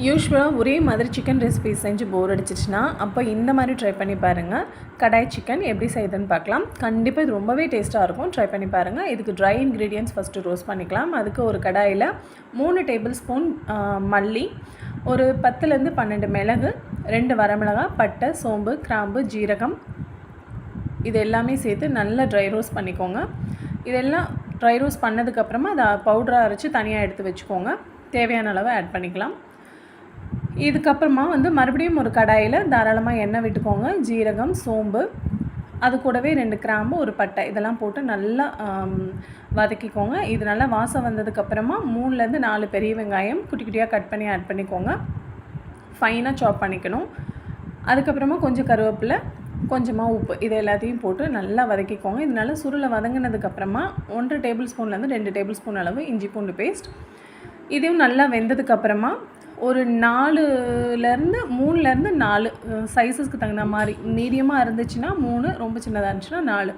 யூஸ்வலாக ஒரே மாதிரி சிக்கன் ரெசிபி செஞ்சு போர் அடிச்சிச்சுன்னா அப்போ இந்த மாதிரி ட்ரை பண்ணி பாருங்கள். கடாய் சிக்கன் எப்படி செய்யுதுன்னு பார்க்கலாம். கண்டிப்பாக இது ரொம்பவே டேஸ்ட்டாக இருக்கும். ட்ரை பண்ணி பாருங்கள். இதுக்கு ட்ரை இன்க்ரீடியன்ட்ஸ் ஃபஸ்ட்டு ரோஸ்ட் பண்ணிக்கலாம். அதுக்கு ஒரு கடாயில் 3 டேபிள் ஸ்பூன் மல்லி, ஒரு 10லேருந்து 12 மிளகு, 2 வரமிளகாய், பட்டை, சோம்பு, கிராம்பு, ஜீரகம் இது எல்லாமே சேர்த்து நல்லா ட்ரை ரோஸ்ட் பண்ணிக்கோங்க. இதெல்லாம் ட்ரை ரோஸ்ட் பண்ணதுக்கப்புறமா அதை பவுடராக அரைச்சி தனியாக எடுத்து வச்சுக்கோங்க. தேவையான அளவு ஆட் பண்ணிக்கலாம். இதுக்கப்புறமா மறுபடியும் ஒரு கடாயில் தாராளமாக எண்ணெய் விட்டுக்கோங்க. ஜீரகம், சோம்பு, அது கூடவே 2 கிராம்பு, ஒரு பட்டை இதெல்லாம் போட்டு நல்லா வதக்கிக்கோங்க. இது நல்லா வாசம் வந்ததுக்கப்புறமா 3லேருந்து 4 பெரிய வெங்காயம் குட்டி குட்டியாக கட் பண்ணி ஆட் பண்ணிக்கோங்க. ஃபைனாக சாப் பண்ணிக்கணும். அதுக்கப்புறமா கொஞ்சம் கருவேப்பிலை, கொஞ்சமாக உப்பு இது எல்லாத்தையும் போட்டு நல்லா வதக்கிக்கோங்க. இது நல்லா சுருளை வதங்கினதுக்கப்புறமா 1 டேபிள் ஸ்பூன்லேருந்து 2 டேபிள் ஸ்பூன் அளவு இஞ்சி பூண்டு பேஸ்ட் இதையும் நல்லா வெந்ததுக்கப்புறமா ஒரு 3லேருந்து 4 சைஸஸ்க்கு தகுந்த மாதிரி, மீடியமாக இருந்துச்சுன்னா 3, ரொம்ப சின்னதாக இருந்துச்சுன்னா 4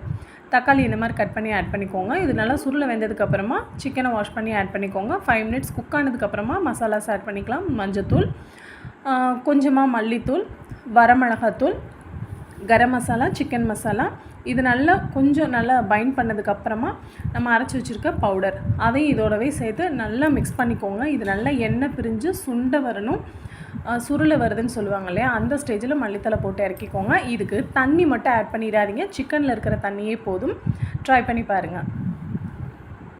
தக்காளி இந்த மாதிரி கட் பண்ணி ஆட் பண்ணிக்கோங்க. இது நல்லா சுருளை வெந்ததுக்கப்புறமா சிக்கனை வாஷ் பண்ணி ஆட் பண்ணிக்கோங்க. 5 மினிட்ஸ் குக் ஆனதுக்கப்புறமா மசாலாஸ் ஆட் பண்ணிக்கலாம். மஞ்சத்தூள், கொஞ்சமாக மல்லித்தூள், வரமிளகாத்தூள், கரம் மசாலா, சிக்கன் மசாலா இது நல்லா கொஞ்சம் நல்லா பைண்ட் பண்ணதுக்கப்புறமா நம்ம அரைச்சி வச்சுருக்க பவுடர் அதையும் இதோடவே சேர்த்து நல்லா மிக்ஸ் பண்ணிக்கோங்க. இது நல்லா எண்ணெய் பிரிஞ்சு சுண்டை வரணும். சுருளை வருதுன்னு சொல்லுவாங்க இல்லையா, அந்த ஸ்டேஜில் மல்லித்தலை போட்டு இறக்கிக்கோங்க. இதுக்கு தண்ணி மட்டும் ஆட் பண்ணிடாதீங்க. சிக்கனில் இருக்கிற தண்ணியே போதும். ட்ரை பண்ணி பாருங்கள்.